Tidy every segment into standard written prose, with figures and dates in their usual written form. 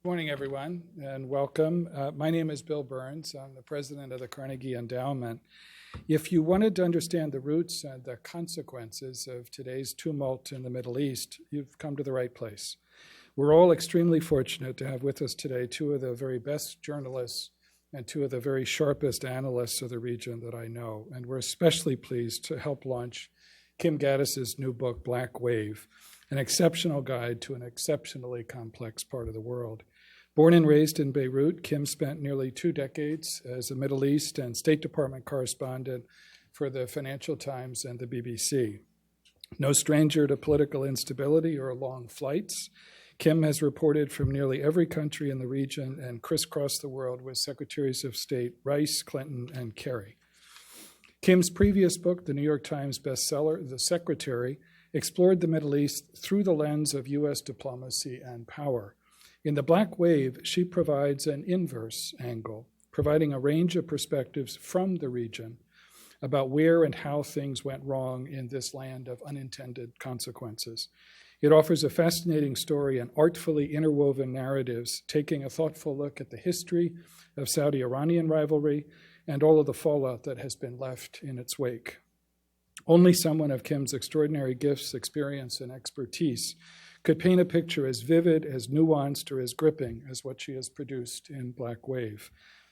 Good morning, everyone, and welcome. My name is Bill Burns. I'm the president of the Carnegie Endowment. If you wanted to understand the roots and the consequences of today's tumult in the Middle East, you've come to the right place. We're all extremely fortunate to have with us today two of the very best journalists and two of the very sharpest analysts of the region that I know. And we're especially pleased to help launch Kim Ghattas' new book, Black Wave, an exceptional guide to an exceptionally complex part of the world. Born and raised in Beirut, Kim spent nearly 2 decades as a Middle East and State Department correspondent for the Financial Times and the BBC. No stranger to political instability or long flights, Kim has reported from nearly every country in the region and crisscrossed the world with Secretaries of State Rice, Clinton, and Kerry. Kim's previous book, the New York Times bestseller, The Secretary, explored the Middle East through the lens of U.S. diplomacy and power. In The Black Wave, she provides an inverse angle, providing a range of perspectives from the region about where and how things went wrong in this land of unintended consequences. It offers a fascinating story and artfully interwoven narratives, taking a thoughtful look at the history of Saudi-Iranian rivalry and all of the fallout that has been left in its wake. Only someone of Kim's extraordinary gifts, experience, and expertise could paint a picture as vivid, as nuanced, or as gripping as what she has produced in Black Wave.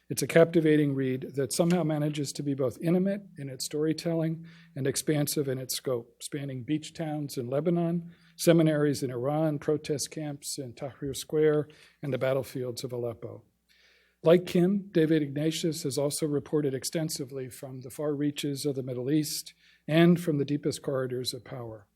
It's a captivating read that somehow manages to be both intimate in its storytelling and expansive in its scope, spanning beach towns in Lebanon, seminaries in Iran, protest camps in Tahrir Square, and the battlefields of Aleppo. Like Kim, David Ignatius has also reported extensively from the far reaches of the Middle East and from the deepest corridors of power.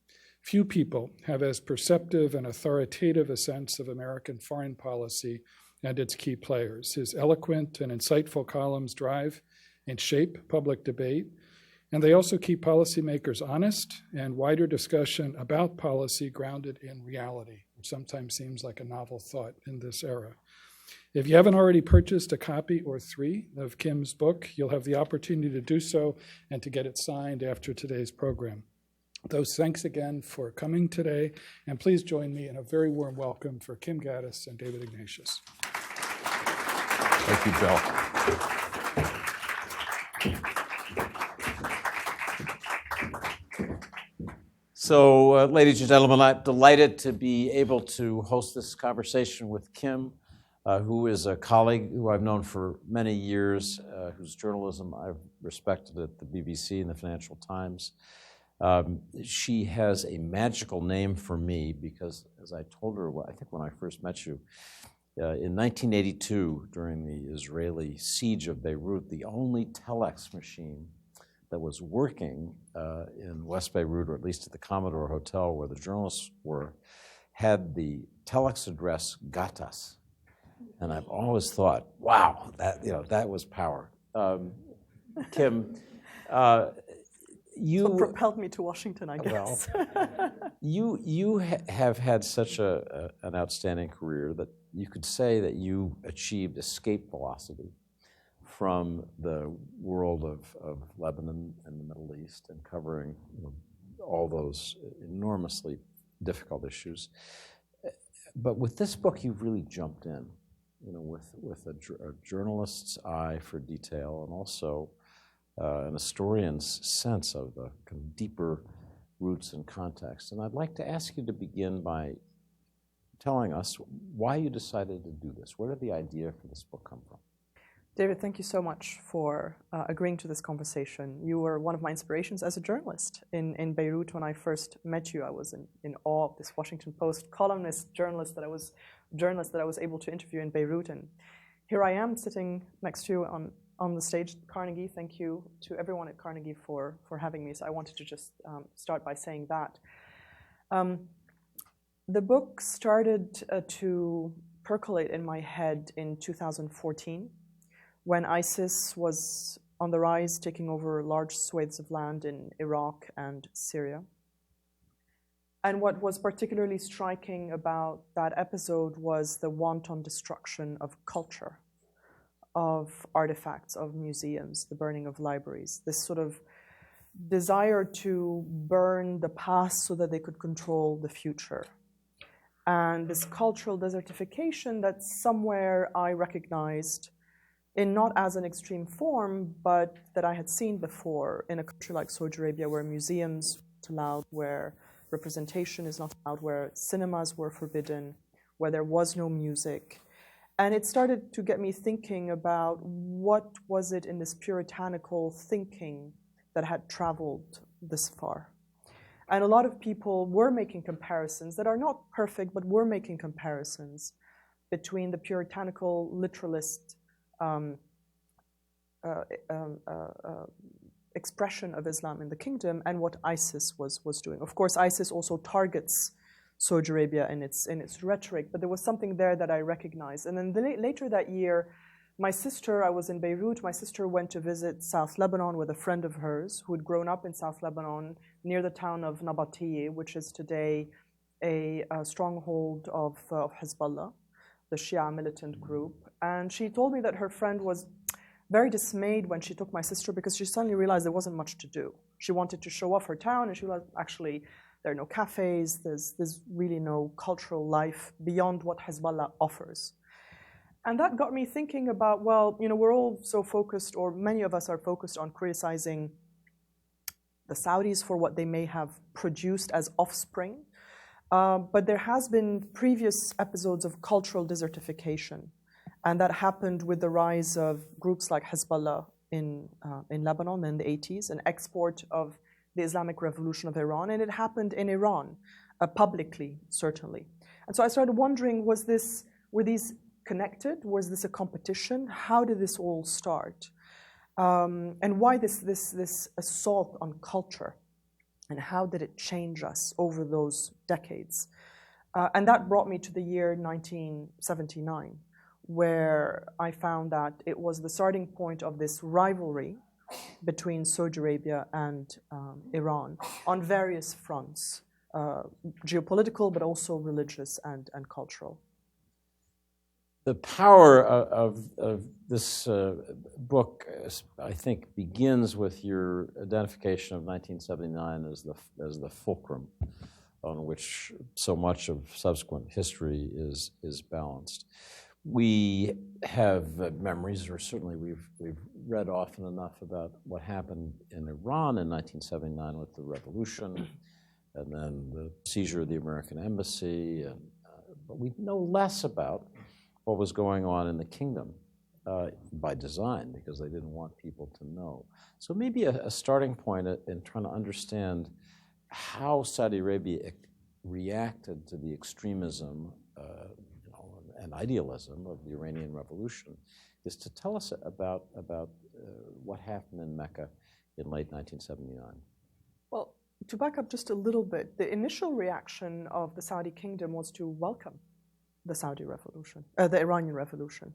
Few people have as perceptive and authoritative a sense of American foreign policy and its key players. His eloquent and insightful columns drive and shape public debate, and they also keep policymakers honest and wider discussion about policy grounded in reality, which sometimes seems like a novel thought in this era. If you haven't already purchased a copy or 3 of Kim's book, you'll have the opportunity to do so and to get it signed after today's program. Those thanks again for coming today, and please join me in a very warm welcome for Kim Ghattas and David Ignatius. Thank you, Bill. So, ladies and gentlemen, I'm delighted to be able to host this conversation with Kim, who is a colleague who I've known for many years, whose journalism I've respected at the BBC and the Financial Times. She has a magical name for me because, as I told her, I think when I first met you, in 1982, during the Israeli siege of Beirut, the only telex machine that was working in West Beirut, or at least at the Commodore Hotel where the journalists were, had the telex address Ghattas. And I've always thought, wow, that was power. Kim, What propelled me to Washington, I guess. Well, you have had such an outstanding career that you could say that you achieved escape velocity from the world of Lebanon and the Middle East and covering all those enormously difficult issues. But with this book, you've really jumped in, with a journalist's eye for detail and also an historian's sense of the kind of deeper roots and context. And I'd like to ask you to begin by telling us why you decided to do this. Where did the idea for this book come from? David, thank you so much for agreeing to this conversation. You were one of my inspirations as a journalist. In Beirut, when I first met you, I was in awe of this Washington Post journalist that I was able to interview in Beirut. And here I am sitting next to you on the stage at Carnegie. Thank you to everyone at Carnegie for having me. So I wanted to just start by saying that. The book started to percolate in my head in 2014 when ISIS was on the rise, taking over large swathes of land in Iraq and Syria. And what was particularly striking about that episode was the wanton destruction of culture, of artifacts, of museums, the burning of libraries, this sort of desire to burn the past so that they could control the future. and this cultural desertification that somewhere I recognized in not as an extreme form, but that I had seen before in a country like Saudi Arabia, where museums are not allowed, where representation is not allowed, where cinemas were forbidden, where there was no music. And it started to get me thinking about what was it in this puritanical thinking that had traveled this far. And a lot of people were making comparisons that are not perfect, but were making comparisons between the puritanical literalist expression of Islam in the kingdom and what ISIS was doing. Of course, ISIS also targets Saudi Arabia in its rhetoric, but there was something there that I recognized. And then later that year, my sister, I was in Beirut, my sister went to visit South Lebanon with a friend of hers who had grown up in South Lebanon near the town of Nabatieh, which is today a stronghold of Hezbollah, the Shia militant group. And she told me that her friend was very dismayed when she took my sister because she suddenly realized there wasn't much to do. She wanted to show off her town, and she realized, actually, there are no cafes, there's really no cultural life beyond what Hezbollah offers. And that got me thinking about, well, we're all so focused, or many of us are focused on criticizing the Saudis for what they may have produced as offspring. But there has been previous episodes of cultural desertification. And that happened with the rise of groups like Hezbollah in Lebanon in the 80s, an export of the Islamic Revolution of Iran. And it happened in Iran, publicly, certainly. And so I started wondering, were these connected? Was this a competition? How did this all start? And why this assault on culture? And how did it change us over those decades? And that brought me to the year 1979, where I found that it was the starting point of this rivalry between Saudi Arabia and Iran on various fronts, geopolitical, but also religious and cultural. The power of this book, I think, begins with your identification of 1979 as the fulcrum on which so much of subsequent history is balanced. We have memories, or certainly we've read often enough about what happened in Iran in 1979 with the revolution, and then the seizure of the American embassy, but we know less about what was going on in the kingdom by design, because they didn't want people to know. So maybe a starting point in trying to understand how Saudi Arabia reacted to the extremism and idealism of the Iranian Revolution is to tell us about what happened in Mecca in late 1979. Well, to back up just a little bit, the initial reaction of the Saudi kingdom was to welcome the Saudi Revolution, the Iranian Revolution.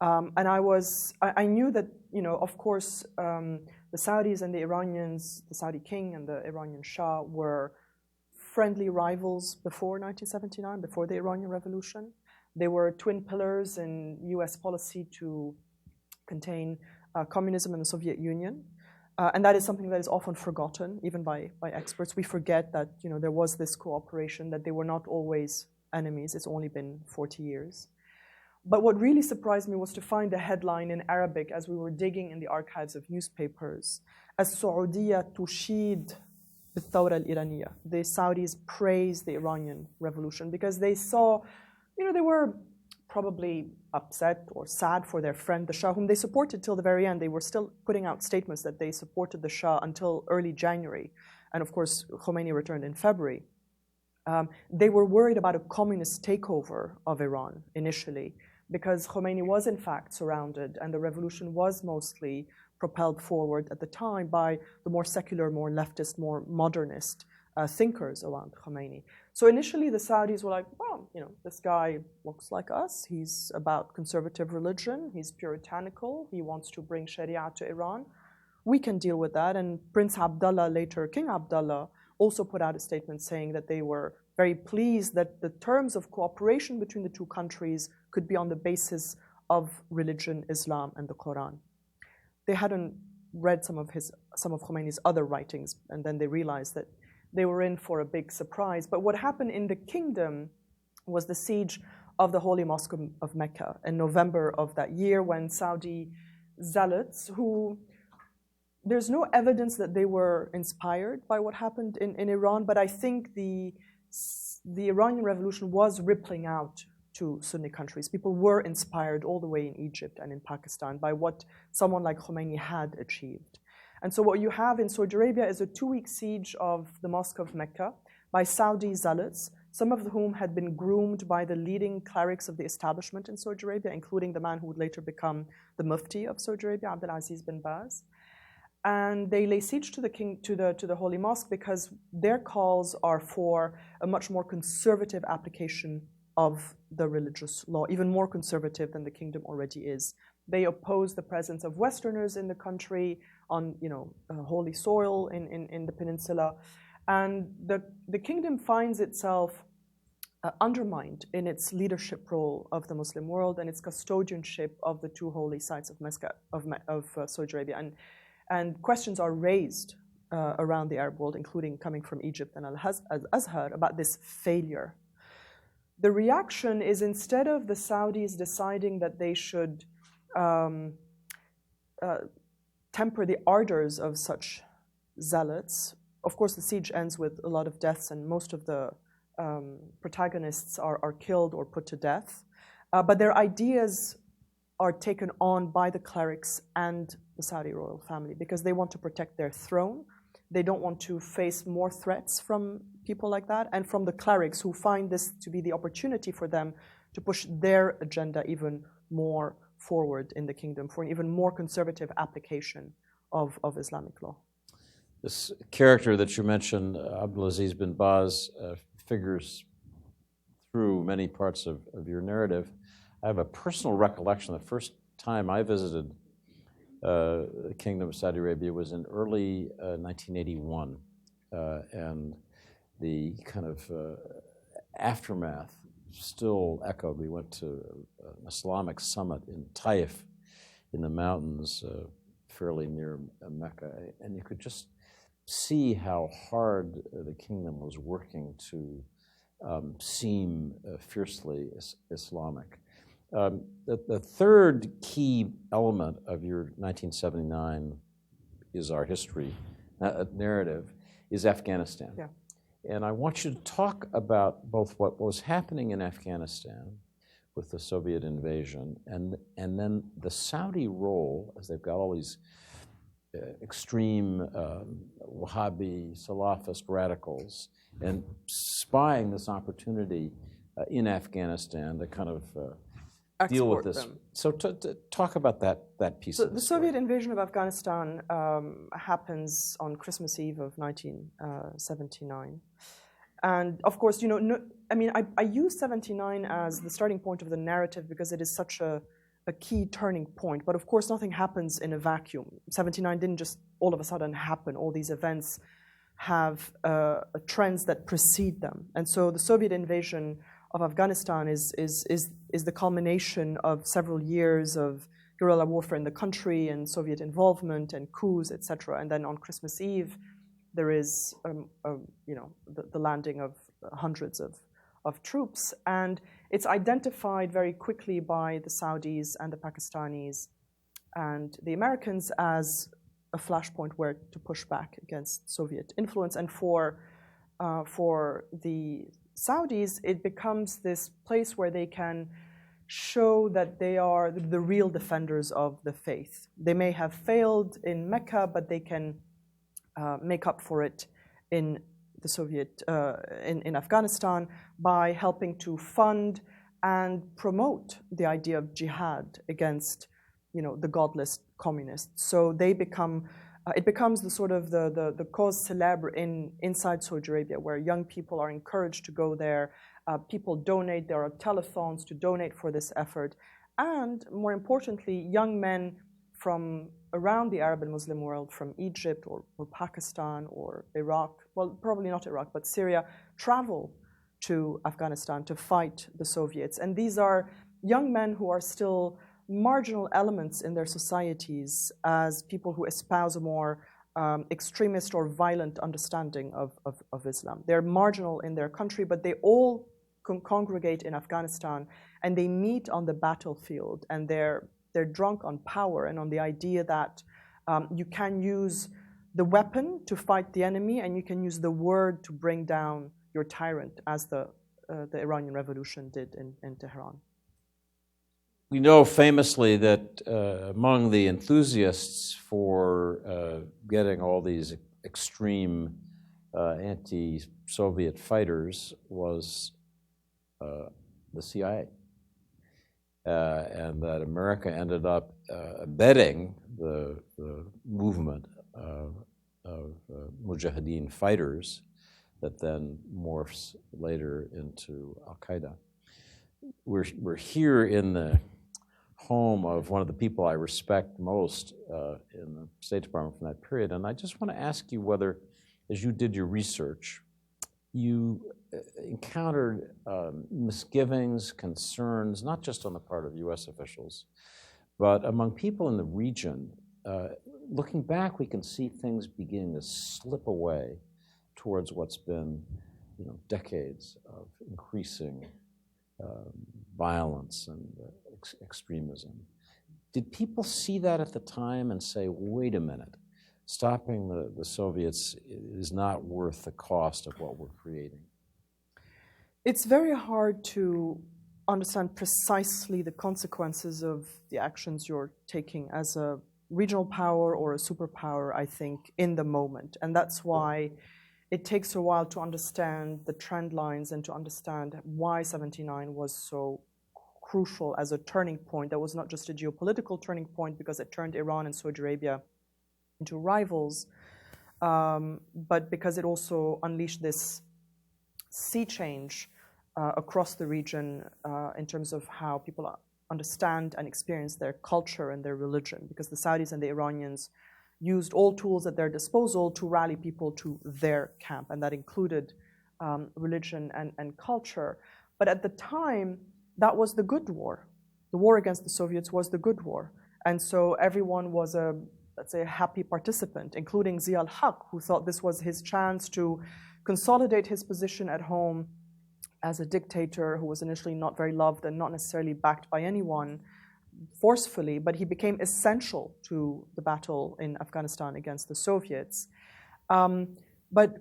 And I knew that, of course, the Saudis and the Iranians, the Saudi king and the Iranian Shah, were friendly rivals before 1979, before the Iranian Revolution. They were twin pillars in US policy to contain communism and the Soviet Union. And that is something that is often forgotten, even by experts. We forget that there was this cooperation, that they were not always enemies. It's only been 40 years. But what really surprised me was to find a headline in Arabic as we were digging in the archives of newspapers. As-Saudiya tushid بالثورة الإيرانية. The Saudis praised the Iranian Revolution because they saw, they were probably upset or sad for their friend, the Shah, whom they supported till the very end. They were still putting out statements that they supported the Shah until early January. And of course, Khomeini returned in February. They were worried about a communist takeover of Iran initially, because Khomeini was in fact surrounded and the revolution was mostly propelled forward at the time by the more secular, more leftist, more modernist thinkers around Khomeini. So initially the Saudis were like, well, this guy looks like us. He's about conservative religion. He's puritanical. He wants to bring Sharia to Iran. We can deal with that. And Prince Abdullah, later King Abdullah, also put out a statement saying that they were very pleased that the terms of cooperation between the two countries could be on the basis of religion, Islam, and the Quran. They hadn't read some of Khomeini's other writings, and then they realized that they were in for a big surprise. But what happened in the kingdom was the siege of the Holy Mosque of Mecca in November of that year, when Saudi zealots, who there's no evidence that they were inspired by what happened in Iran, but I think the Iranian Revolution was rippling out to Sunni countries. People were inspired all the way in Egypt and in Pakistan by what someone like Khomeini had achieved. And so what you have in Saudi Arabia is a 2-week siege of the Mosque of Mecca by Saudi zealots, some of whom had been groomed by the leading clerics of the establishment in Saudi Arabia, including the man who would later become the Mufti of Saudi Arabia, Abdulaziz bin Baz. And they lay siege to the Holy Mosque because their calls are for a much more conservative application of the religious law, even more conservative than the kingdom already is. They oppose the presence of Westerners in the country on, holy soil in the peninsula, and the kingdom finds itself undermined in its leadership role of the Muslim world and its custodianship of the 2 holy sites of Saudi Arabia, and questions are raised around the Arab world, including coming from Egypt and Al-Azhar, about this failure. The reaction is, instead of the Saudis deciding that they should temper the ardors of such zealots, of course the siege ends with a lot of deaths and most of the protagonists are killed or put to death, but their ideas are taken on by the clerics and the Saudi royal family because they want to protect their throne. They don't want to face more threats from people like that, and from the clerics, who find this to be the opportunity for them to push their agenda even more forward in the kingdom for an even more conservative application of Islamic law. This character that you mentioned, Abdulaziz bin Baz, figures through many parts of your narrative. I have a personal recollection. The first time I visited the Kingdom of Saudi Arabia was in early 1981, and the kind of aftermath still echoed. We went to an Islamic summit in Taif in the mountains fairly near Mecca, and you could just see how hard the kingdom was working to seem fiercely Islamic. The third key element of your 1979 is our history narrative is Afghanistan. Yeah. And I want you to talk about both what was happening in Afghanistan with the Soviet invasion and then the Saudi role, as they've got all these extreme Wahhabi, Salafist radicals, and spying this opportunity in Afghanistan to kind of deal with this. Them. So talk about that piece of the story. Soviet invasion of Afghanistan happens on Christmas Eve of 1979. And of course, I use 79 as the starting point of the narrative because it is such a key turning point. But of course, nothing happens in a vacuum. 79 didn't just all of a sudden happen. All these events have trends that precede them. And so the Soviet invasion of Afghanistan is the culmination of several years of guerrilla warfare in the country and Soviet involvement and coups, etc. And then on Christmas Eve, there is the landing of hundreds of troops, and it's identified very quickly by the Saudis and the Pakistanis and the Americans as a flashpoint where to push back against Soviet influence. And for the Saudis, it becomes this place where they can show that they are the real defenders of the faith. They may have failed in Mecca, but they can make up for it in the Soviet in Afghanistan by helping to fund and promote the idea of jihad against the godless communists. So they become it becomes the sort of the cause célèbre inside Saudi Arabia, where young people are encouraged to go there. People donate. There are telethons to donate for this effort, and more importantly, young men from around the Arab and Muslim world, from Egypt or Pakistan or Iraq, well, probably not Iraq, but Syria, travel to Afghanistan to fight the Soviets. And these are young men who are still marginal elements in their societies as people who espouse a more extremist or violent understanding of Islam. They're marginal in their country, but they all congregate in Afghanistan, and they meet on the battlefield, and they're drunk on power and on the idea that you can use the weapon to fight the enemy, and you can use the word to bring down your tyrant, as the Iranian Revolution did in Tehran. We know famously that among the enthusiasts for getting all these extreme anti-Soviet fighters was the CIA, and that America ended up abetting the movement of Mujahideen fighters that then morphs later into Al-Qaeda. We're here in the home of one of the people I respect most in the State Department from that period, and I just want to ask you whether, as you did your research, you encountered misgivings, concerns, not just on the part of U.S. officials, but among people in the region. Looking back, we can see things beginning to slip away towards what's been, decades of increasing violence and extremism. Did people see that at the time and say, wait a minute, stopping the Soviets is not worth the cost of what we're creating? It's very hard to understand precisely the consequences of the actions you're taking as a regional power or a superpower, I think, in the moment. And that's why it takes a while to understand the trend lines and to understand why 79 was so crucial as a turning point. That was not just a geopolitical turning point because it turned Iran and Saudi Arabia into rivals, but because it also unleashed this sea change across the region in terms of how people understand and experience their culture and their religion, because the Saudis and the Iranians used all tools at their disposal to rally people to their camp, and that included religion and culture. But at the time, that was the good war. The war against the Soviets was the good war. And so everyone was let's say, a happy participant, including Zia al-Haq, who thought this was his chance to consolidate his position at home as a dictator who was initially not very loved and not necessarily backed by anyone forcefully, but he became essential to the battle in Afghanistan against the Soviets. But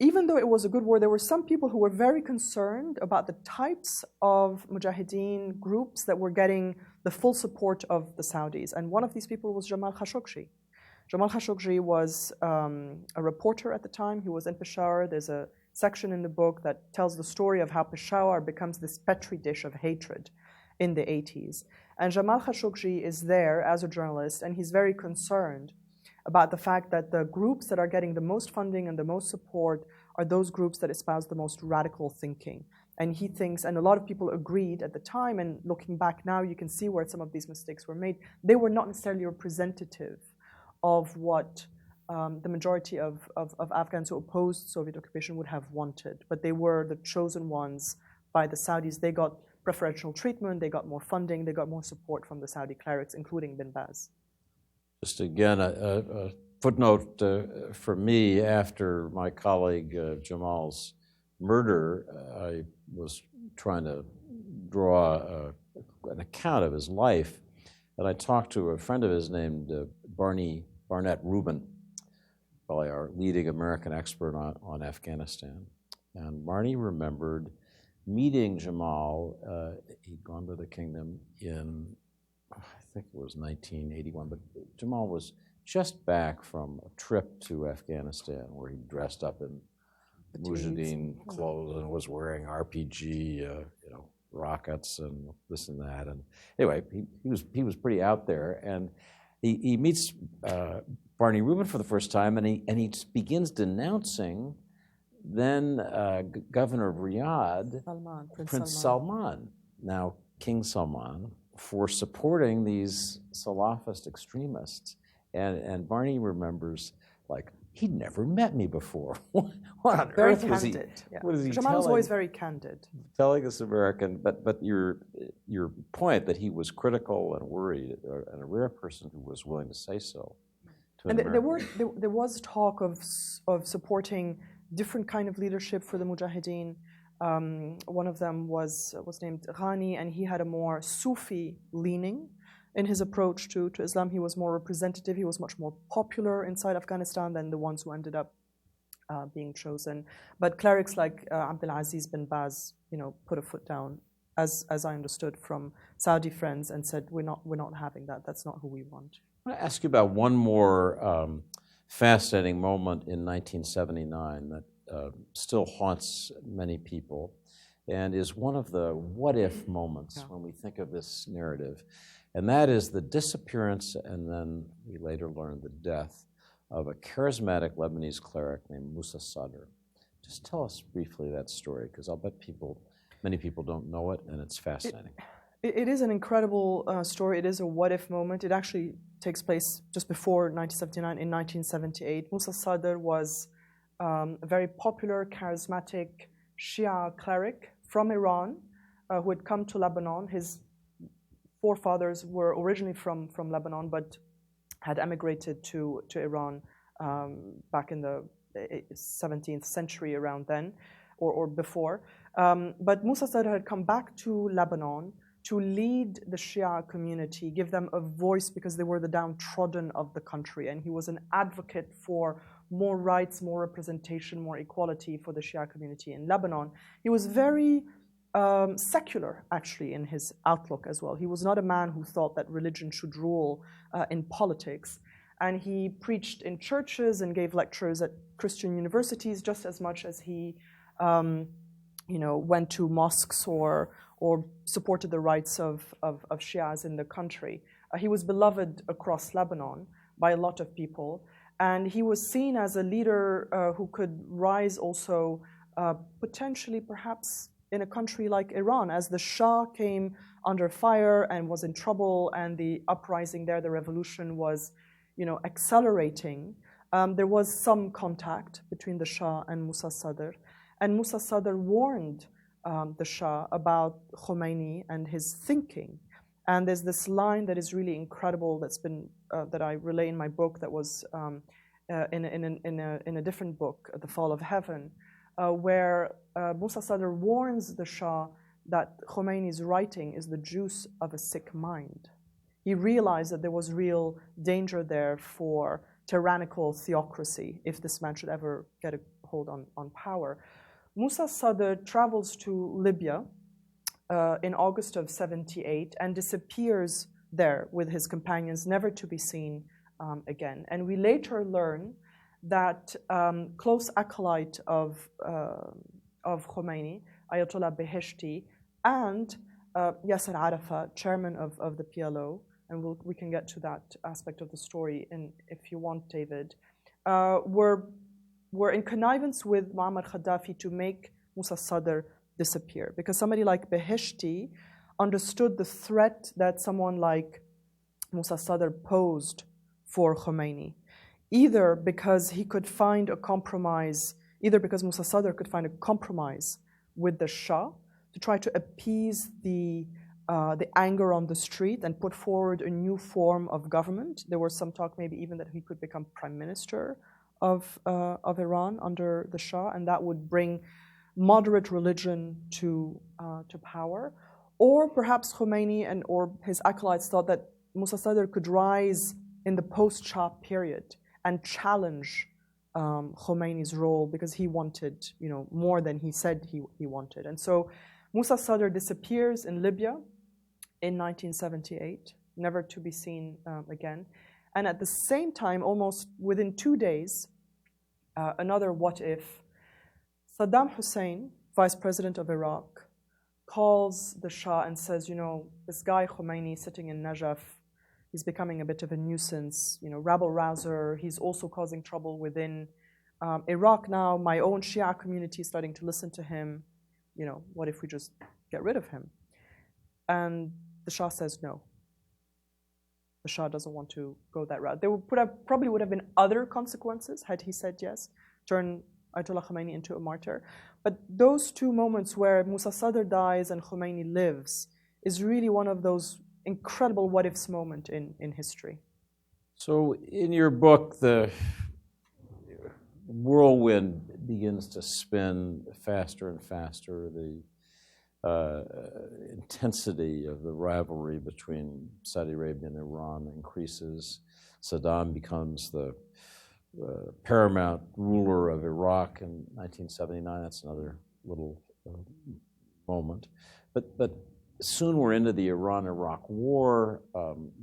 even though it was a good war, there were some people who were very concerned about the types of Mujahideen groups that were getting the full support of the Saudis. And one of these people was Jamal Khashoggi. Jamal Khashoggi was a reporter at the time. He was in Peshawar. There's a section in the book that tells the story of how Peshawar becomes this petri dish of hatred in the 80s. And Jamal Khashoggi is there as a journalist, and he's very concerned about the fact that the groups that are getting the most funding and the most support are those groups that espouse the most radical thinking. And he thinks, and a lot of people agreed at the time, and looking back now, you can see where some of these mistakes were made. They were not necessarily representative of what the majority of Afghans who opposed Soviet occupation would have wanted. But they were the chosen ones by the Saudis. They got preferential treatment, they got more funding, they got more support from the Saudi clerics, including bin Baz. Just again, a footnote for me, after my colleague Jamal's murder, I was trying to draw an account of his life, and I talked to a friend of his named Barnett Rubin, probably our leading American expert on Afghanistan. And Barney remembered meeting Jamal. He'd gone to the kingdom in, I think it was 1981, but Jamal was just back from a trip to Afghanistan where he dressed up in Mujahideen clothes and was wearing RPG, rockets and this and that. And anyway, he was pretty out there, and he meets Barney Rubin for the first time, and he begins denouncing then Governor of Riyadh, Prince Salman, now King Salman, for supporting these Salafist extremists. And Barney remembers, like, he'd never met me before. What on very earth was he? Yeah. What is he Jamal was always very candid. Telling this American, but your point that he was critical and worried, and a rare person who was willing to say so. And there was talk of supporting different kind of leadership for the Mujahideen. One of them was named Ghani, and he had a more Sufi leaning in his approach to Islam. He was more representative. He was much more popular inside Afghanistan than the ones who ended up being chosen. But clerics like Abdulaziz bin Baz, put a foot down, as I understood from Saudi friends, and said, we're not having that. That's not who we want. I want to ask you about one more fascinating moment in 1979 that still haunts many people and is one of the what-if moments when we think of this narrative. And that is the disappearance, and then we later learned the death, of a charismatic Lebanese cleric named Musa Sadr. Just tell us briefly that story, because I'll bet many people don't know it, and it's fascinating. It is an incredible story. It is a what-if moment. It actually takes place just before 1979, in 1978. Musa Sadr was a very popular, charismatic Shia cleric from Iran who had come to Lebanon. His forefathers were originally from Lebanon, but had emigrated to Iran back in the 17th century, around then, or before. But Musa Sadr had come back to Lebanon to lead the Shia community, give them a voice, because they were the downtrodden of the country. And he was an advocate for more rights, more representation, more equality for the Shia community in Lebanon. He was very secular, actually, in his outlook as well. He was not a man who thought that religion should rule in politics. And he preached in churches and gave lectures at Christian universities just as much as he went to mosques or supported the rights of Shias in the country. He was beloved across Lebanon by a lot of people. And he was seen as a leader who could rise also potentially perhaps in a country like Iran, as the Shah came under fire and was in trouble, and the uprising there, the revolution was accelerating. There was some contact between the Shah and Musa Sadr. And Musa Sadr warned the Shah about Khomeini and his thinking. And there's this line that is really incredible that's been that I relay in my book, that was in a different book, The Fall of Heaven, where Musa Sadr warns the Shah that Khomeini's writing is the juice of a sick mind. He realized that there was real danger there for tyrannical theocracy if this man should ever get a hold on power. Musa Sadr travels to Libya in August of '78 and disappears there with his companions, never to be seen again. And we later learn that close acolyte of Khomeini, Ayatollah Beheshti, and Yasser Arafat, chairman of the PLO, and we can get to that aspect of the story if you want, David, were in connivance with Muammar Gaddafi to make Musa Sadr disappear. Because somebody like Beheshti understood the threat that someone like Musa Sadr posed for Khomeini, either because he could find a compromise, either because Musa Sadr could find a compromise with the Shah to try to appease the anger on the street and put forward a new form of government. There was some talk maybe even that he could become prime minister of Iran under the Shah, and that would bring moderate religion to power. Or perhaps Khomeini or his acolytes thought that Musa Sadr could rise in the post-Shah period and challenge Khomeini's role, because he wanted more than he said he wanted. And so Musa Sadr disappears in Libya in 1978, never to be seen again. And at the same time, almost within 2 days, another what if, Saddam Hussein, vice president of Iraq, calls the Shah and says, this guy Khomeini sitting in Najaf, he's becoming a bit of a nuisance, rabble-rouser. He's also causing trouble within Iraq now. My own Shia community is starting to listen to him. What if we just get rid of him? And the Shah says no. The Shah doesn't want to go that route. There probably would have been other consequences had he said yes, turn Ayatollah Khomeini into a martyr. But those two moments where Musa Sadr dies and Khomeini lives is really one of those incredible what-ifs moment in history. So in your book, the whirlwind begins to spin faster and faster. The intensity of the rivalry between Saudi Arabia and Iran increases. Saddam becomes the paramount ruler of Iraq in 1979. That's another little moment. But soon we're into the Iran-Iraq war.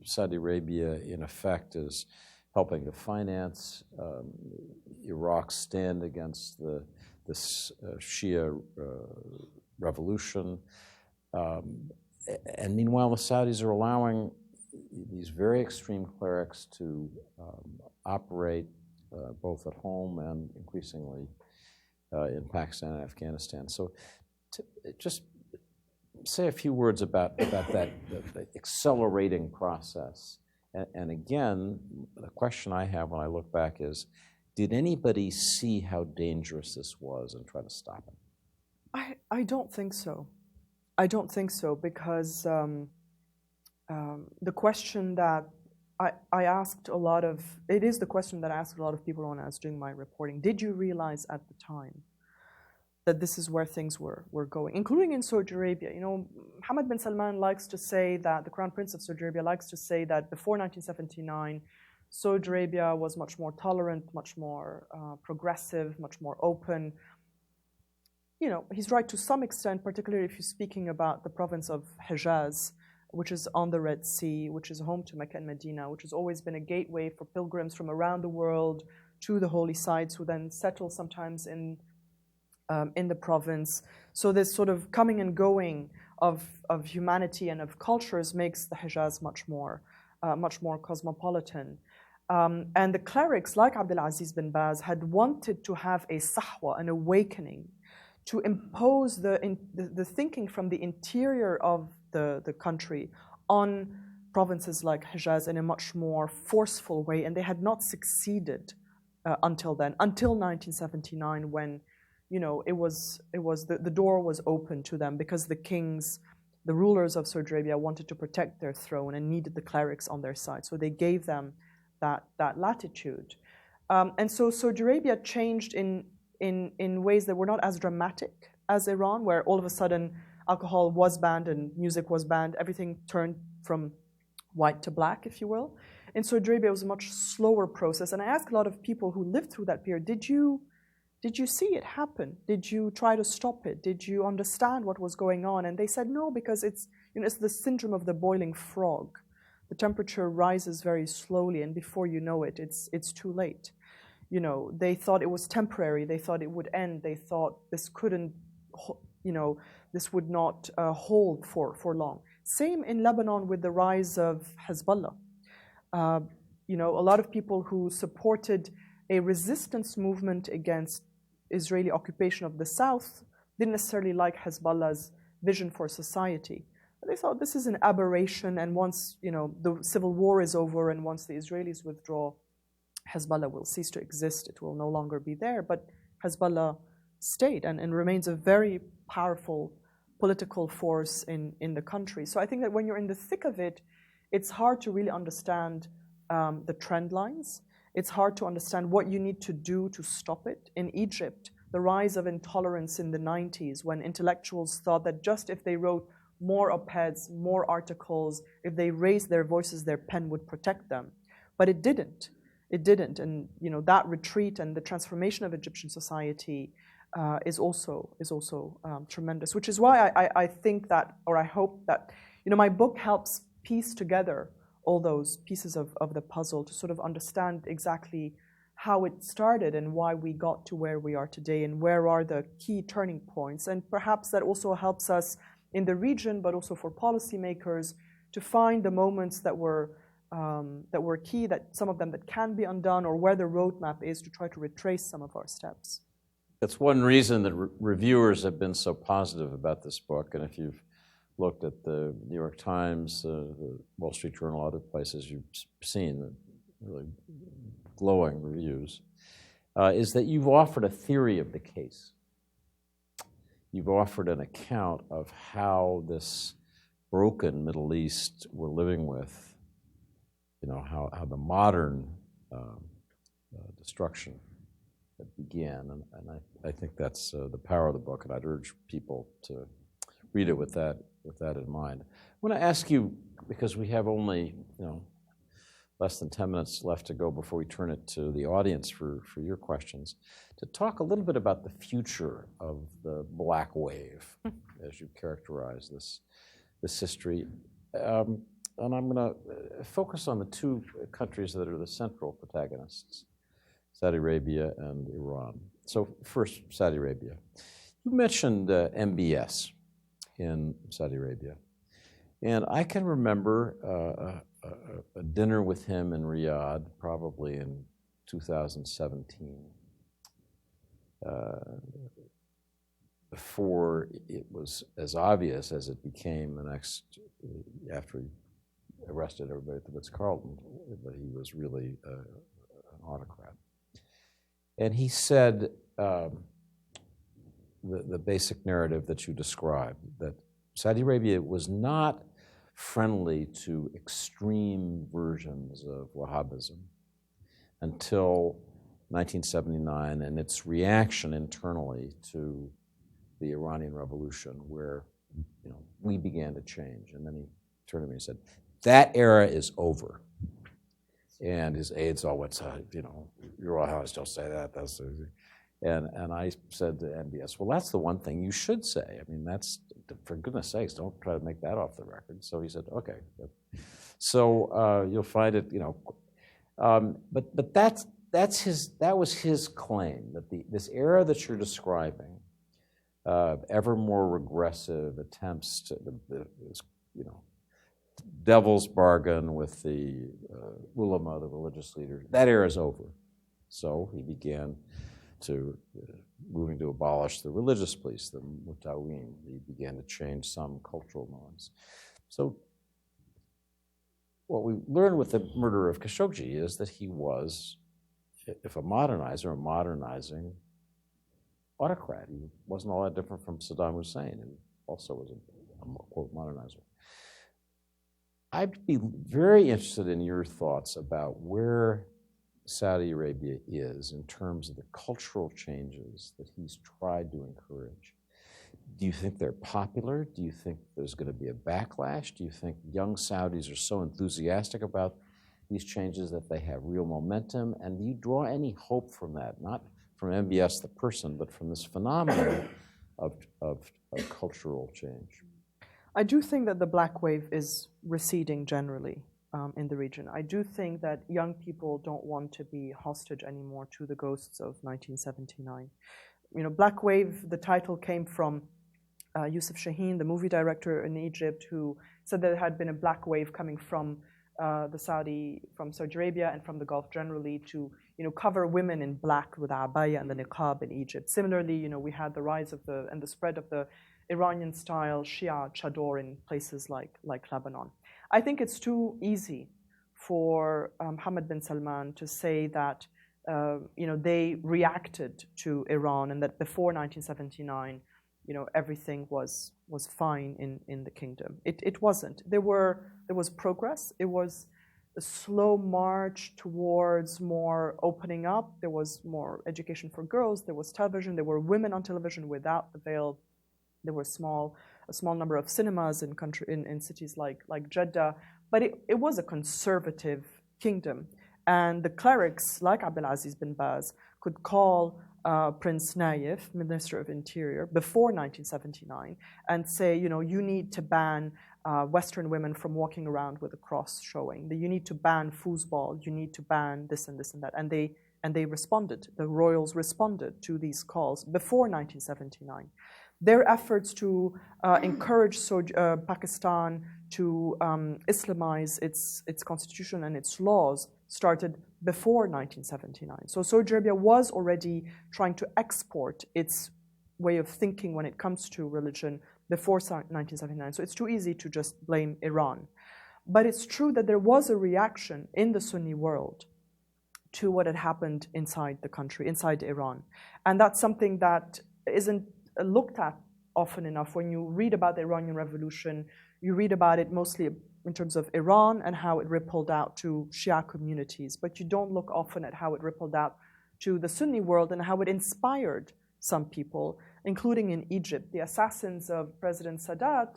Saudi Arabia, in effect, is helping to finance Iraq's stand against this Shia revolution. And meanwhile, the Saudis are allowing these very extreme clerics to operate both at home and increasingly in Pakistan and Afghanistan. So just say a few words about that the accelerating process. And again, the question I have when I look back is, did anybody see how dangerous this was and try to stop it? I don't think so. I don't think so, because the question that I asked a lot of, it is the question that I asked a lot of people when I was doing my reporting. Did you realize at the time that this is where things were going, including in Saudi Arabia? You know, Mohammed bin Salman likes to say that, the Crown Prince of Saudi Arabia likes to say that before 1979, Saudi Arabia was much more tolerant, much more progressive, much more open. You know, he's right to some extent, particularly if you're speaking about the province of Hijaz, which is on the Red Sea, which is home to Mecca and Medina, which has always been a gateway for pilgrims from around the world to the holy sites, who then settle sometimes in the province. So this sort of coming and going of humanity and of cultures makes the Hijaz much more cosmopolitan. And the clerics like Abdulaziz bin Baz had wanted to have a sahwa, an awakening, to impose the thinking from the interior of the country on provinces like Hijaz in a much more forceful way, and they had not succeeded until then, until 1979, when, you know, the door was open to them, because the rulers of Saudi Arabia wanted to protect their throne and needed the clerics on their side, so they gave them that latitude. And so Saudi Arabia changed in ways that were not as dramatic as Iran, where all of a sudden alcohol was banned and music was banned. Everything turned from white to black, if you will. In Saudi Arabia, it was a much slower process. And I asked a lot of people who lived through that period, did you see it happen? Did you try to stop it? Did you understand what was going on? And they said no, because it's the syndrome of the boiling frog. The temperature rises very slowly, and before you know it, it's too late. You know, they thought it was temporary. They thought it would end. They thought this couldn't, this would not hold for long. Same in Lebanon with the rise of Hezbollah. A lot of people who supported a resistance movement against Israeli occupation of the south didn't necessarily like Hezbollah's vision for society. But they thought this is an aberration, and once the civil war is over and once the Israelis withdraw, Hezbollah will cease to exist. It will no longer be there. But Hezbollah stayed and remains a very powerful political force in the country. So I think that when you're in the thick of it, it's hard to really understand the trend lines. It's hard to understand what you need to do to stop it. In Egypt, the rise of intolerance in the 90s, when intellectuals thought that just if they wrote more op-eds, more articles, if they raised their voices, their pen would protect them. But it didn't. It didn't. And that retreat and the transformation of Egyptian society is also tremendous, which is why I think that, or I hope that, my book helps piece together all those pieces of the puzzle to sort of understand exactly how it started and why we got to where we are today and where are the key turning points. And perhaps that also helps us in the region, but also for policymakers, to find the moments that were key, that some of them that can be undone, or where the roadmap is to try to retrace some of our steps. That's one reason that reviewers have been so positive about this book. And if you've looked at the New York Times, the Wall Street Journal, other places, you've seen the really glowing reviews, is that you've offered a theory of the case. You've offered an account of how this broken Middle East we're living with, how the modern destruction began, and I think that's the power of the book, and I'd urge people to read it with that in mind. I want to ask you, because we have only less than 10 minutes left to go before we turn it to the audience for your questions, to talk a little bit about the future of the Black Wave, as you characterize this history. And I'm going to focus on the two countries that are the central protagonists, Saudi Arabia and Iran. So first, Saudi Arabia. You mentioned MBS in Saudi Arabia. And I can remember a dinner with him in Riyadh, probably in 2017, before it was as obvious as it became after he arrested everybody at the Ritz-Carlton, that he was really an autocrat. And he said the basic narrative that you described, that Saudi Arabia was not friendly to extreme versions of Wahhabism until 1979 and its reaction internally to the Iranian Revolution, where we began to change. And then he turned to me and said, "That era is over." And his aides all went, Your Royal Highness, don't say that. And I said to MBS, well, that's the one thing you should say. I mean, that's, for goodness sakes, don't try to make that off the record. So he said, okay. So you'll find it, but that was his claim, that this era that you're describing, ever more regressive attempts to, devil's bargain with the ulama, the religious leaders, that era is over. So he began moving to abolish the religious police, the mutawin. He began to change some cultural norms. So what we learned with the murder of Khashoggi is that he was, if a modernizer, a modernizing autocrat. He wasn't all that different from Saddam Hussein, who also was a quote, modernizer. I'd be very interested in your thoughts about where Saudi Arabia is in terms of the cultural changes that he's tried to encourage. Do you think they're popular? Do you think there's going to be a backlash? Do you think young Saudis are so enthusiastic about these changes that they have real momentum? And do you draw any hope from that, not from MBS the person, but from this phenomenon of cultural change? I do think that the Black Wave is receding generally in the region. I do think that young people don't want to be hostage anymore to the ghosts of 1979. Black Wave, the title came from Youssef Chahine, the movie director in Egypt, who said that there had been a black wave coming from Saudi Arabia and from the Gulf generally to cover women in black with the abaya and the niqab in Egypt. Similarly, we had the rise of and the spread of the Iranian-style Shia chador in places like Lebanon. I think it's too easy for Mohammed bin Salman to say that they reacted to Iran and that before 1979, everything was fine in the kingdom. It wasn't. There was progress. It was a slow march towards more opening up. There was more education for girls. There was television. There were women on television without the veil. There were a small number of cinemas in cities like Jeddah, but it was a conservative kingdom. And the clerics, like Abdulaziz bin Baz, could call Prince Nayef, Minister of Interior, before 1979, and say, you need to ban Western women from walking around with a cross showing. You need to ban foosball. You need to ban this and this and that. And they responded. The royals responded to these calls before 1979. Their efforts to encourage Pakistan to Islamize its constitution and its laws started before 1979. So Saudi Arabia was already trying to export its way of thinking when it comes to religion before 1979. So it's too easy to just blame Iran. But it's true that there was a reaction in the Sunni world to what had happened inside the country, inside Iran. And that's something that isn't looked at often enough. When you read about the Iranian Revolution, you read about it mostly in terms of Iran and how it rippled out to Shia communities, but you don't look often at how it rippled out to the Sunni world and how it inspired some people, including in Egypt. The assassins of President Sadat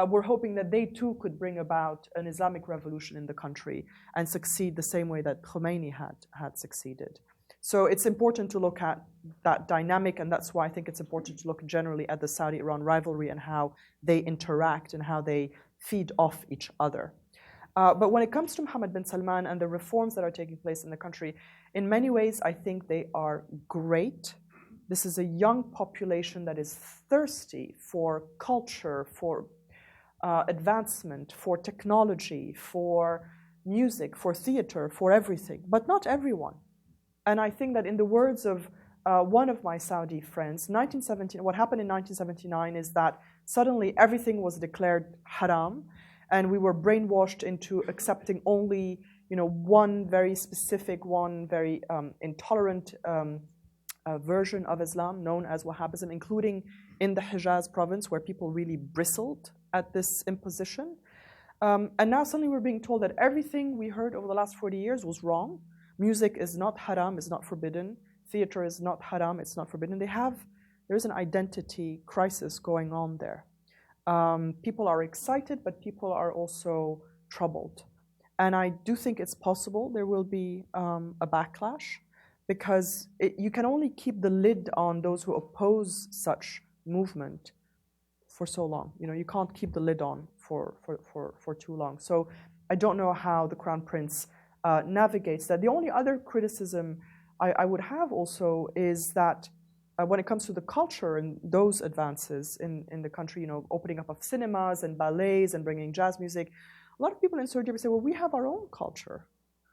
were hoping that they too could bring about an Islamic revolution in the country and succeed the same way that Khomeini had succeeded. So it's important to look at that dynamic, and that's why I think it's important to look generally at the Saudi-Iran rivalry and how they interact and how they feed off each other. But when it comes to Mohammed bin Salman and the reforms that are taking place in the country, in many ways I think they are great. This is a young population that is thirsty for culture, for advancement, for technology, for music, for theater, for everything, but not everyone. And I think that in the words of one of my Saudi friends, what happened in 1979 is that suddenly everything was declared haram, and we were brainwashed into accepting only, one very specific, one very intolerant version of Islam known as Wahhabism, including in the Hijaz province, where people really bristled at this imposition. And now suddenly we're being told that everything we heard over the last 40 years was wrong. Music is not haram, it's not forbidden. Theater is not haram, it's not forbidden. There's an identity crisis going on there. People are excited, but people are also troubled. And I do think it's possible there will be a backlash, because you can only keep the lid on those who oppose such movement for so long. You can't keep the lid on for too long. So I don't know how the Crown Prince navigates that. The only other criticism I would have also is that when it comes to the culture and those advances in the country, opening up of cinemas and ballets and bringing jazz music, a lot of people in Saudi Arabia say, well, we have our own culture.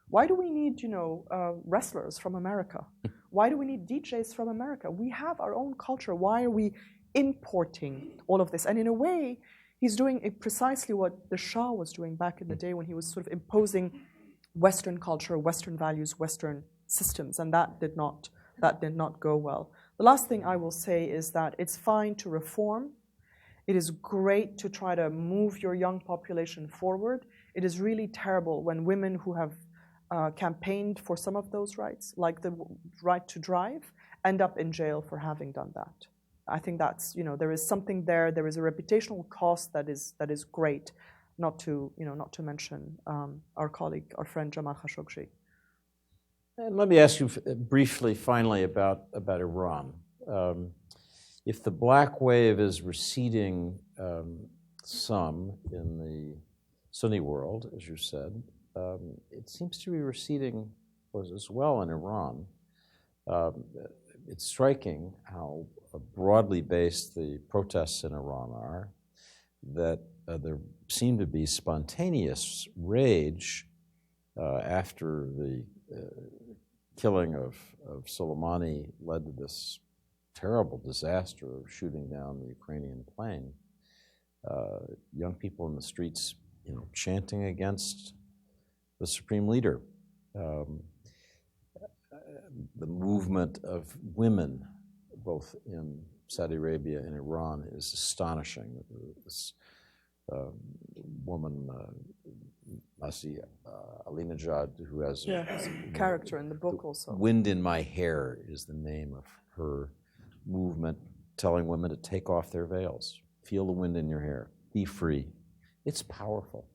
Why do we need, wrestlers from America? Why do we need DJs from America? We have our own culture. Why are we importing all of this? And in a way, he's doing precisely what the Shah was doing back in the day when he was sort of imposing Western culture, Western values, Western systems, and that did not go well. The last thing I will say is that it's fine to reform. It is great to try to move your young population forward. It is really terrible when women who have campaigned for some of those rights, like the right to drive, end up in jail for having done that. I think that's, there is something there. There is a reputational cost that is great, not to mention our colleague, our friend Jamal Khashoggi. And let me ask you briefly, finally, about Iran. If the black wave is receding some in the Sunni world, as you said, it seems to be receding as well in Iran. It's striking how broadly based the protests in Iran are, that there seemed to be spontaneous rage after the killing of Soleimani led to this terrible disaster of shooting down the Ukrainian plane. Young people in the streets, chanting against the supreme leader. The movement of women, both in Saudi Arabia and Iran, is astonishing. This woman, Masih Alinejad, who has a character in the book also. Wind in My Hair is the name of her movement, telling women to take off their veils. Feel the wind in your hair. Be free. It's powerful.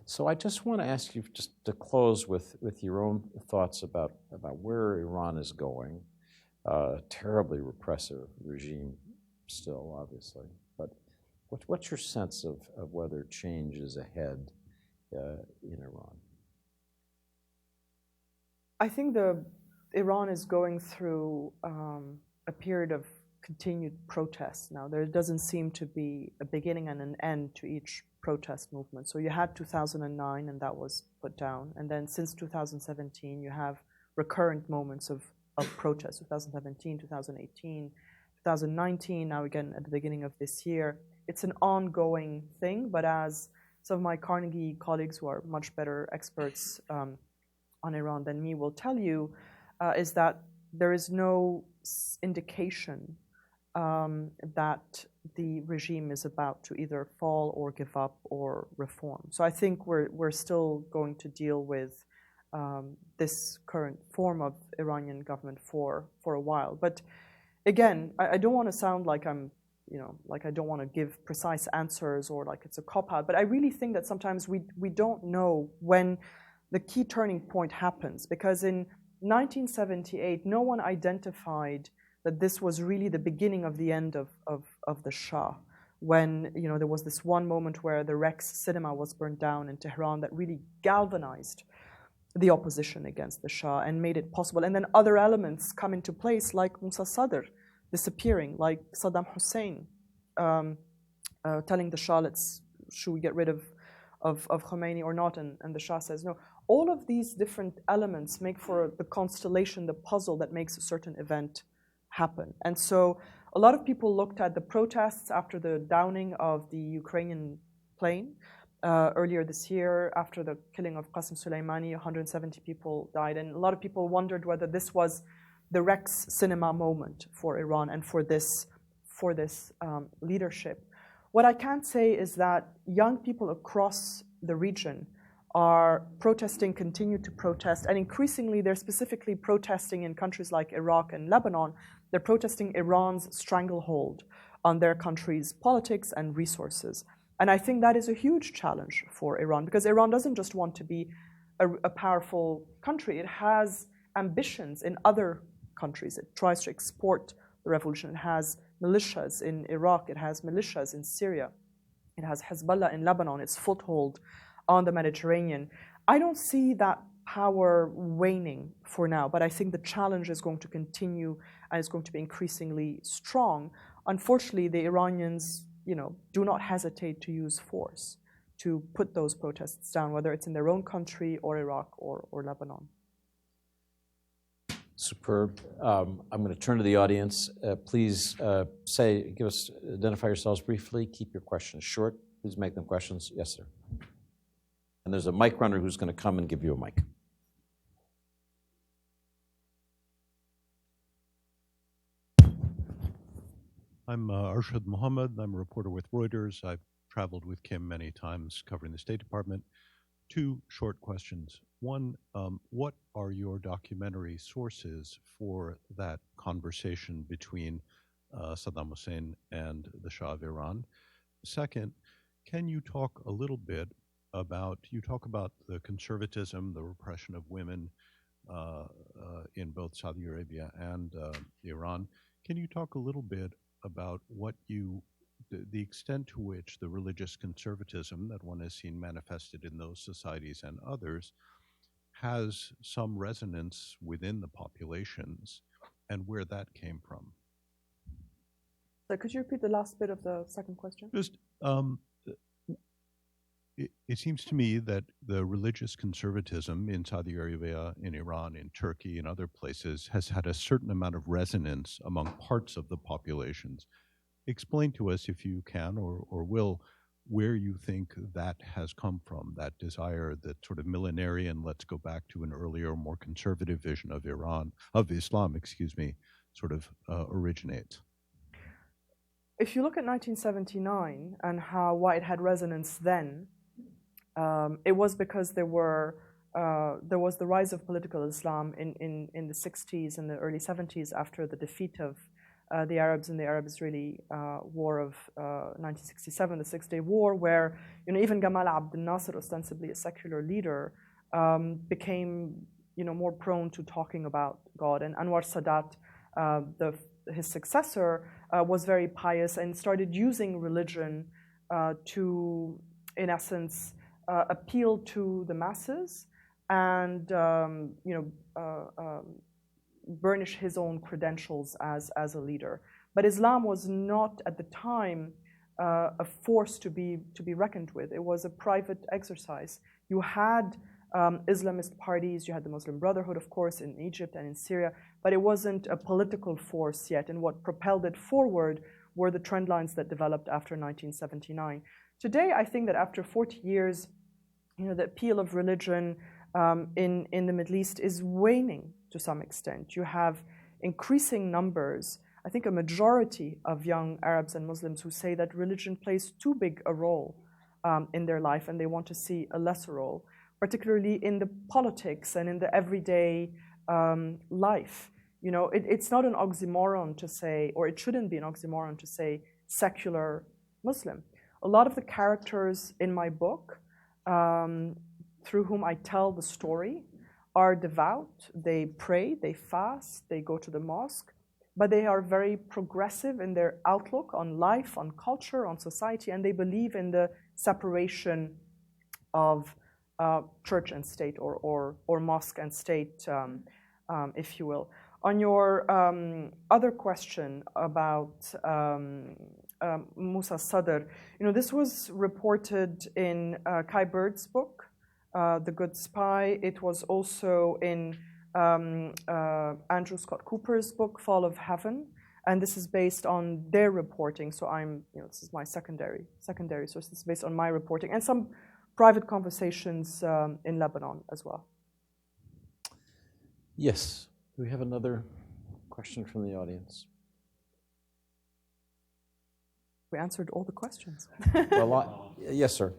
So I just want to ask you just to close with your own thoughts about where Iran is going. Terribly repressive regime still, obviously. But what's your sense of whether change is ahead in Iran? I think Iran is going through a period of continued protests now. There doesn't seem to be a beginning and an end to each protest movement. So you had 2009, and that was put down. And then since 2017, you have recurrent moments of protest, 2017, 2018, 2019, now again at the beginning of this year. It's an ongoing thing, but as some of my Carnegie colleagues who are much better experts on Iran than me will tell you, is that there is no indication that the regime is about to either fall or give up or reform. So I think we're still going to deal with this current form of Iranian government for a while. But again, I don't want to sound like I'm, like I don't want to give precise answers or like it's a cop-out, but I really think that sometimes we don't know when the key turning point happens, because in 1978, no one identified that this was really the beginning of the end of the Shah, when there was this one moment where the Rex cinema was burned down in Tehran that really galvanized the opposition against the Shah and made it possible. And then other elements come into place, like Musa Sadr disappearing, like Saddam Hussein telling the Shah, should we get rid of Khomeini or not? And the Shah says no. All of these different elements make for the constellation, the puzzle that makes a certain event happen. And so a lot of people looked at the protests after the downing of the Ukrainian plane earlier this year, after the killing of Qasem Soleimani. 170 people died, and a lot of people wondered whether this was the Rex cinema moment for Iran and for this leadership. What I can say is that young people across the region are protesting, continue to protest, and increasingly they're specifically protesting in countries like Iraq and Lebanon. They're protesting Iran's stranglehold on their country's politics and resources. And I think that is a huge challenge for Iran, because Iran doesn't just want to be a powerful country. It has ambitions in other countries. It tries to export the revolution. It has militias in Iraq. It has militias in Syria. It has Hezbollah in Lebanon, its foothold on the Mediterranean. I don't see that power waning for now, but I think the challenge is going to continue and is going to be increasingly strong. Unfortunately, the Iranians, do not hesitate to use force to put those protests down, whether it's in their own country or Iraq or Lebanon. Superb. I'm going to turn to the audience. Please identify yourselves briefly. Keep your questions short. Please make them questions. Yes, sir. And there's a mic runner who's going to come and give you a mic. I'm Arshad Mohammed. I'm a reporter with Reuters. I've traveled with Kim many times covering the State Department. Two short questions. One, what are your documentary sources for that conversation between Saddam Hussein and the Shah of Iran? Second, can you talk a little bit about the conservatism, the repression of women in both Saudi Arabia and Iran. Can you talk a little bit about the extent to which the religious conservatism that one has seen manifested in those societies and others has some resonance within the populations, and where that came from? So could you repeat the last bit of the second question? Just, it seems to me that the religious conservatism in Saudi Arabia, in Iran, in Turkey, and other places has had a certain amount of resonance among parts of the populations. Explain to us, if you can or will, where you think that has come from, that desire, that sort of millenarian, let's go back to an earlier, more conservative vision of Islam, sort of originates. If you look at 1979 and why it had resonance then, it was because there was the rise of political Islam in the 60s and the early 70s after the defeat of the Arabs in the Arab-Israeli War of 1967, the Six-Day War, where even Gamal Abdel Nasser, ostensibly a secular leader, became more prone to talking about God, and Anwar Sadat, his successor, was very pious and started using religion to, in essence, appeal to the masses and burnish his own credentials as a leader. But Islam was not at the time a force to be reckoned with. It was a private exercise. You had Islamist parties, you had the Muslim Brotherhood, of course, in Egypt and in Syria, but it wasn't a political force yet. And what propelled it forward were the trend lines that developed after 1979. Today, I think that after 40 years, the appeal of religion in the Middle East is waning to some extent. You have increasing numbers, I think a majority of young Arabs and Muslims who say that religion plays too big a role in their life and they want to see a lesser role. particularly in the politics and in the everyday life. You know, it's not an oxymoron to say, or it shouldn't be an oxymoron to say, secular Muslim. A lot of the characters in my book, through whom I tell the story, are devout. They pray, they fast, they go to the mosque, but they are very progressive in their outlook on life, on culture, on society, and they believe in the separation of church and state, or mosque and state, if you will. On your other question about Musa Sadr, you know, this was reported in Kai Bird's book, The Good Spy. It was also in Andrew Scott Cooper's book, Fall of Heaven, and this is based on their reporting. So this is my secondary source. This is based on my reporting and some private conversations in Lebanon as well. Yes. Do we have another question from the audience? We answered all the questions. Well, yes, sir.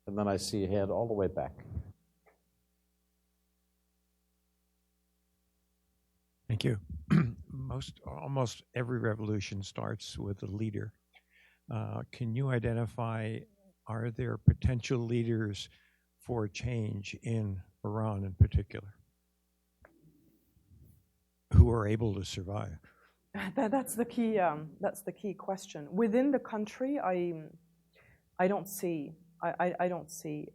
And then I see a hand all the way back. Thank you. Almost every revolution starts with a leader. Can you identify, are there potential leaders for change in Iran in particular, who are able to survive? That's the key. That's the key question. Within the country, I don't see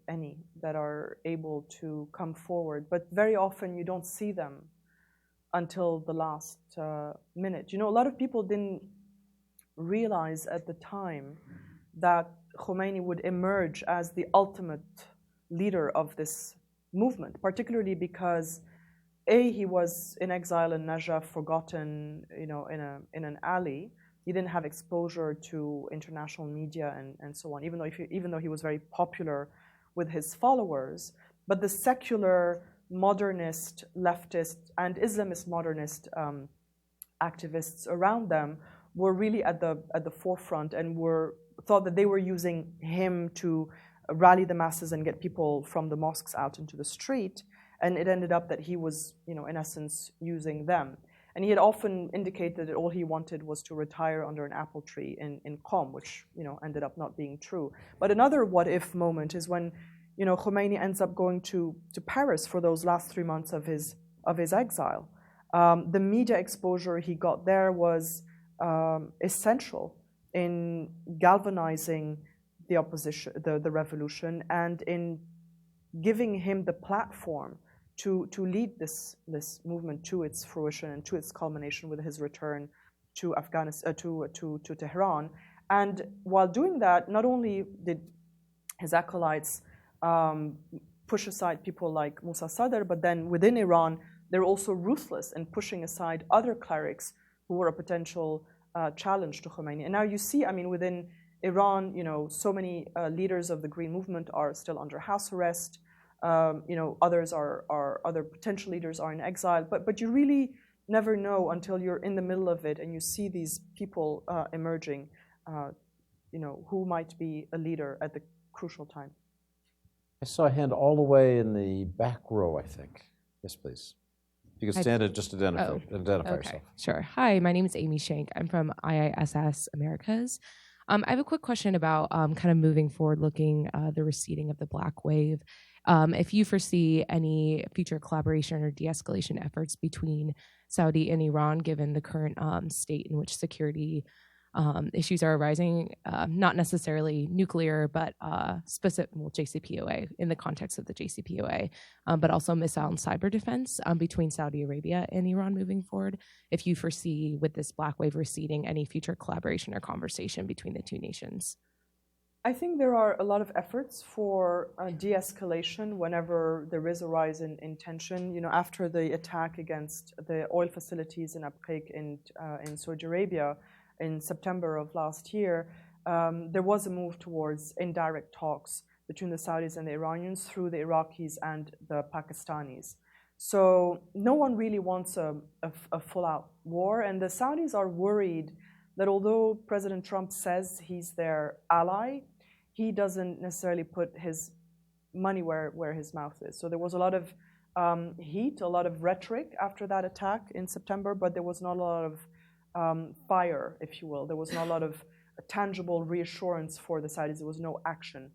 any that are able to come forward. But very often you don't see them until the last minute. You know, a lot of people didn't realize at the time that Khomeini would emerge as the ultimate leader of this movement, particularly because he was in exile in Najaf, forgotten, you know, in an alley. He didn't have exposure to international media and so on, even though he was very popular with his followers. But the secular, modernist, leftist, and Islamist modernist activists around them were really at the forefront and thought that they were using him to rally the masses and get people from the mosques out into the street. And it ended up that he was, you know, in essence, using them. And he had often indicated that all he wanted was to retire under an apple tree in Qom, which, you know, ended up not being true. But another what-if moment is when, you know, Khomeini ends up going to Paris for those last 3 months of his exile. The media exposure he got there was essential in galvanizing the opposition, the revolution, and in giving him the platform to lead this movement to its fruition and to its culmination with his return to Afghanistan, to Tehran. And while doing that, not only did his acolytes push aside people like Musa Sadr, but then within Iran, they're also ruthless in pushing aside other clerics who were a potential challenge to Khomeini. And now you see, I mean, within Iran, you know, so many leaders of the Green Movement are still under house arrest. You know, other potential leaders are in exile. But you really never know until you're in the middle of it and you see these people emerging, you know, who might be a leader at the crucial time. I saw a hand all the way in the back row, I think. Yes, please. You can stand and just identify yourself. Sure. Hi, my name is Amy Shank. I'm from IISS Americas. I have a quick question about kind of moving forward, looking the receding of the Black Wave. If you foresee any future collaboration or de-escalation efforts between Saudi and Iran, given the current state in which security issues are arising, not necessarily nuclear, but specific, well, JCPOA in the context of the JCPOA, but also missile and cyber defense between Saudi Arabia and Iran moving forward. If you foresee with this Black Wave receding any future collaboration or conversation between the two nations. I think there are a lot of efforts for de-escalation whenever there is a rise in tension. You know, after the attack against the oil facilities in Abqaiq in Saudi Arabia in September of last year, there was a move towards indirect talks between the Saudis and the Iranians through the Iraqis and the Pakistanis. So no one really wants a full-out war, and the Saudis are worried that although President Trump says he's their ally, he doesn't necessarily put his money where his mouth is. So there was a lot of heat, a lot of rhetoric after that attack in September, but there was not a lot of fire, if you will. There was not a lot of tangible reassurance for the Saudis. There was no action.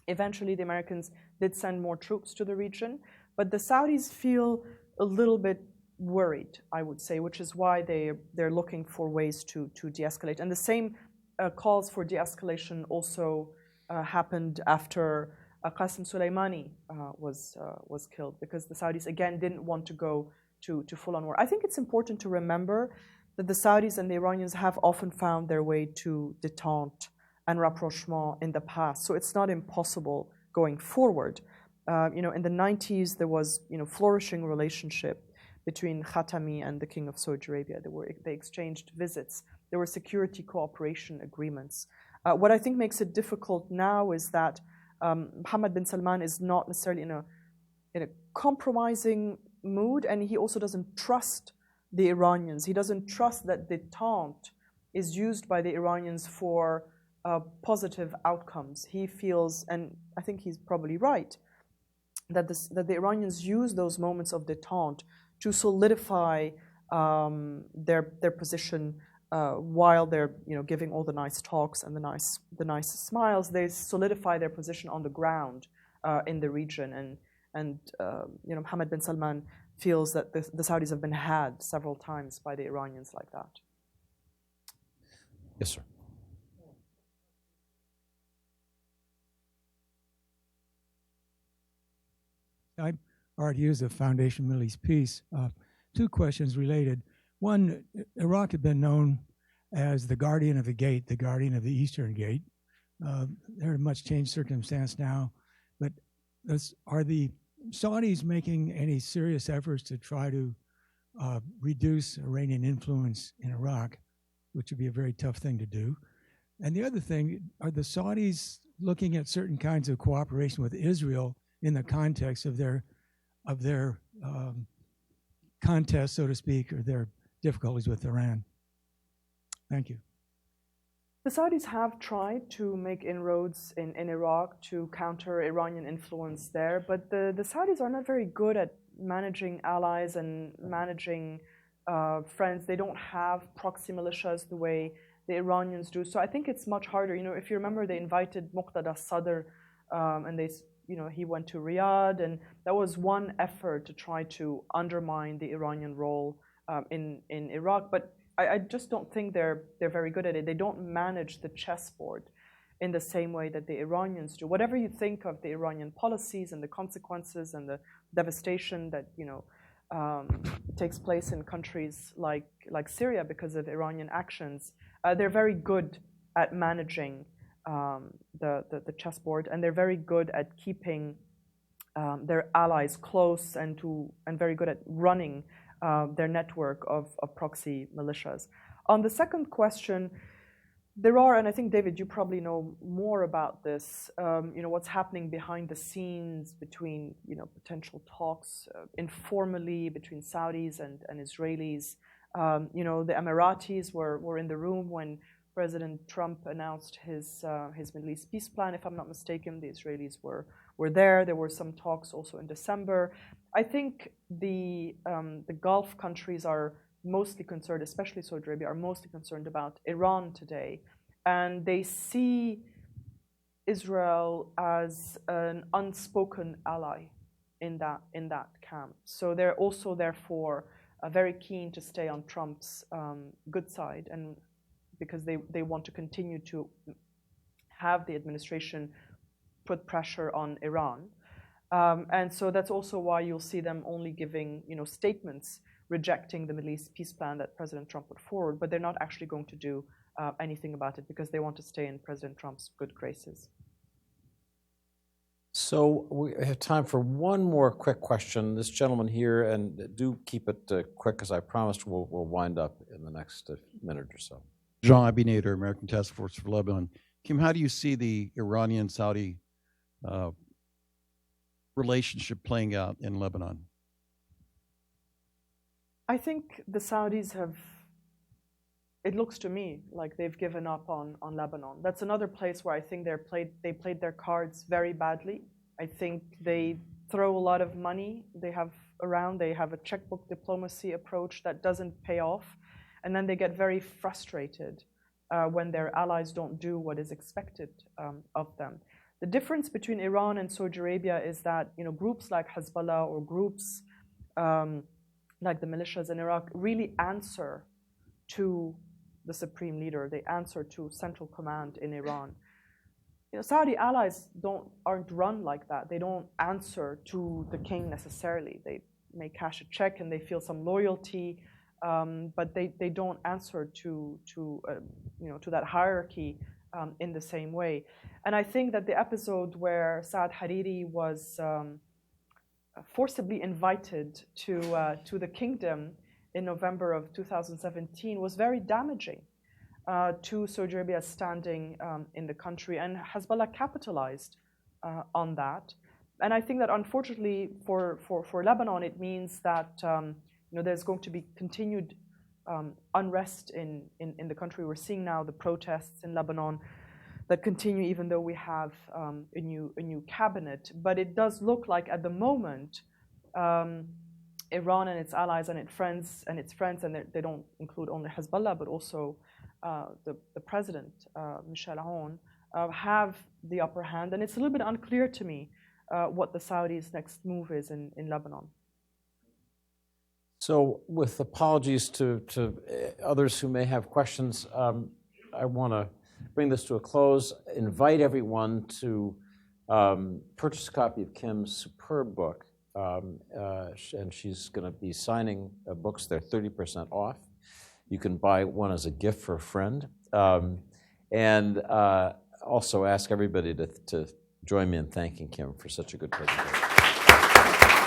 Eventually, the Americans did send more troops to the region, but the Saudis feel a little bit worried, I would say, which is why they're looking for ways to de-escalate. And the same calls for de-escalation also happened after Qasem Soleimani was killed, because the Saudis again didn't want to go to full-on war. I think it's important to remember that the Saudis and the Iranians have often found their way to détente and rapprochement in the past, so it's not impossible going forward. In the 90s, there was flourishing relationship between Khatami and the King of Saudi Arabia. They exchanged visits. There were security cooperation agreements. What I think makes it difficult now is that Mohammed bin Salman is not necessarily in a compromising mood, and he also doesn't trust the Iranians. He doesn't trust that détente is used by the Iranians for positive outcomes. He feels, and I think he's probably right, that the Iranians use those moments of détente to solidify their position while they're giving all the nice talks and the nice smiles. They solidify their position on the ground in the region, and Mohammed bin Salman feels that the Saudis have been had several times by the Iranians like that. Yes, sir. I'm Art Hughes of Foundation Middle East Peace. Two questions related. One, Iraq had been known as the guardian of the gate, the guardian of the Eastern Gate. They're in much changed circumstance now, but are the Saudis making any serious efforts to try to reduce Iranian influence in Iraq, which would be a very tough thing to do? And the other thing, are the Saudis looking at certain kinds of cooperation with Israel in the context of their contest, so to speak, or their difficulties with Iran? Thank you. The Saudis have tried to make inroads in Iraq to counter Iranian influence there, but the Saudis are not very good at managing allies and managing friends. They don't have proxy militias the way the Iranians do. So I think it's much harder. If you remember, they invited Musa Sadr, and he went to Riyadh, and that was one effort to try to undermine the Iranian role in Iraq. But I just don't think they're very good at it. They don't manage the chessboard in the same way that the Iranians do. Whatever you think of the Iranian policies and the consequences and the devastation that takes place in countries like Syria because of Iranian actions, they're very good at managing the chessboard, and they're very good at keeping their allies close and very good at running their network of proxy militias. On the second question, there are, and I think, David, you probably know more about this, what's happening behind the scenes between, potential talks informally between Saudis and Israelis. The Emiratis were in the room when President Trump announced his Middle East peace plan. If I'm not mistaken, the Israelis were there. There were some talks also in December. I think the Gulf countries are mostly concerned, especially Saudi Arabia, are mostly concerned about Iran today, and they see Israel as an unspoken ally in that camp. So they're also therefore very keen to stay on Trump's good side, and because they want to continue to have the administration put pressure on Iran. And so that's also why you'll see them only giving statements rejecting the Middle East peace plan that President Trump put forward, but they're not actually going to do anything about it because they want to stay in President Trump's good graces. So we have time for one more quick question. This gentleman here, and do keep it quick, as I promised. We'll wind up in the next minute or so. Jean Abinader, American Task Force for Lebanon. Kim, how do you see the Iranian-Saudi relationship playing out in Lebanon? I think the Saudis have, it looks to me like they've given up on Lebanon. That's another place where I think they played their cards very badly I think they throw a lot of money they have around. They have a checkbook diplomacy approach that doesn't pay off. And then they get very frustrated when their allies don't do what is expected of them. The difference between Iran and Saudi Arabia is that groups like Hezbollah or groups like the militias in Iraq really answer to the supreme leader. They answer to central command in Iran. Saudi allies aren't run like that. They don't answer to the king necessarily. They may cash a check and they feel some loyalty, but they don't answer to that hierarchy in the same way. And I think that the episode where Saad Hariri was forcibly invited to the kingdom in November of 2017 was very damaging to Saudi Arabia's standing in the country, and Hezbollah capitalized on that. And I think that unfortunately for Lebanon, it means that there's going to be continued unrest in the country. We're seeing now the protests in Lebanon that continue even though we have a new cabinet. But it does look like at the moment Iran and its allies and its friends, and they don't include only Hezbollah but also the president, Michel Aoun, have the upper hand. And it's a little bit unclear to me what the Saudis' next move is in Lebanon. So with apologies to others who may have questions, I want to bring this to a close, invite everyone to purchase a copy of Kim's superb book, and she's going to be signing books. They're 30% off. You can buy one as a gift for a friend. And also ask everybody to join me in thanking Kim for such a good presentation.